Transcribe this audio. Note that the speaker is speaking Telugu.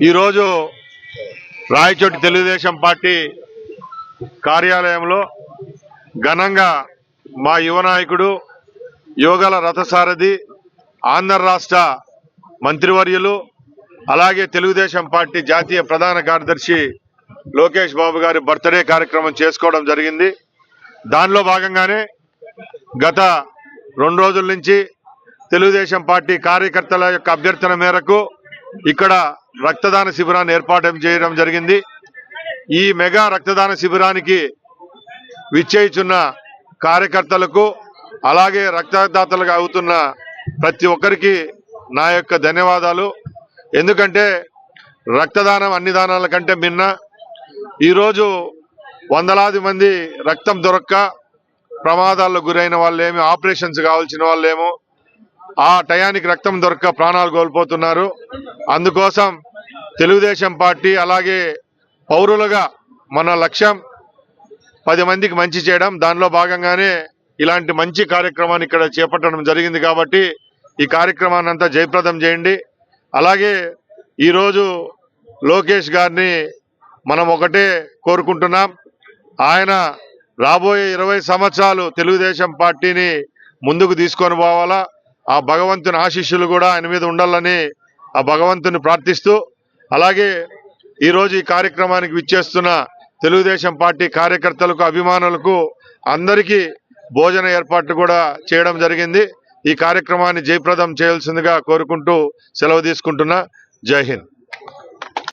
ఈరోజు రాయచోటి తెలుగుదేశం పార్టీ కార్యాలయంలో ఘనంగా మా యువ నాయకుడు యోగల రథసారథి ఆంధ్ర రాష్ట్ర మంత్రివర్యులు అలాగే తెలుగుదేశం పార్టీ జాతీయ ప్రధాన కార్యదర్శి లోకేష్ బాబు గారి బర్త్డే కార్యక్రమం చేసుకోవడం జరిగింది. దానిలో భాగంగానే గత 2 రోజుల నుంచి తెలుగుదేశం పార్టీ కార్యకర్తల యొక్క అభ్యర్థన మేరకు ఇక్కడ రక్తదాన శిబిరాన్ని ఏర్పాటు చేయడం జరిగింది. ఈ మెగా రక్తదాన శిబిరానికి విచ్చేయుచున్న కార్యకర్తలకు అలాగే రక్తదాతలుగా అవుతున్న ప్రతి ఒక్కరికి నా యొక్క ధన్యవాదాలు. ఎందుకంటే రక్తదానం అన్ని దానాల కంటే మిన్న. ఈరోజు వందలాది మంది రక్తం దొరక్క ప్రమాదాల్లో గురైన వాళ్ళేమో, ఆపరేషన్స్ కావాల్సిన వాళ్ళేమో ఆ టయానికి రక్తం దొరక్క ప్రాణాలు కోల్పోతున్నారు. అందుకోసం తెలుగుదేశం పార్టీ అలాగే పౌరులుగా మన లక్ష్యం 10 మందికి మంచి చేయడం. దానిలో భాగంగానే ఇలాంటి మంచి కార్యక్రమాన్ని ఇక్కడ చేపట్టడం జరిగింది. కాబట్టి ఈ కార్యక్రమాన్ని అంతా జయప్రదం చేయండి. అలాగే ఈరోజు లోకేష్ గారిని మనం ఒకటే కోరుకుంటున్నాం, ఆయన రాబోయే 20 సంవత్సరాలు తెలుగుదేశం పార్టీని ముందుకు తీసుకొని పోవాలా. ఆ భగవంతుని ఆశీస్సులు కూడా ఆయన మీద ఉండాలని ఆ భగవంతుని ప్రార్థిస్తూ, అలాగే ఈరోజు ఈ కార్యక్రమానికి విచ్చేస్తున్న తెలుగుదేశం పార్టీ కార్యకర్తలకు, అభిమానులకు అందరికీ భోజన ఏర్పాట్లు కూడా చేయడం జరిగింది. ఈ కార్యక్రమాన్ని జయప్రదం చేయాల్సిందిగా కోరుకుంటూ సెలవు తీసుకుంటున్నా. జై హింద్.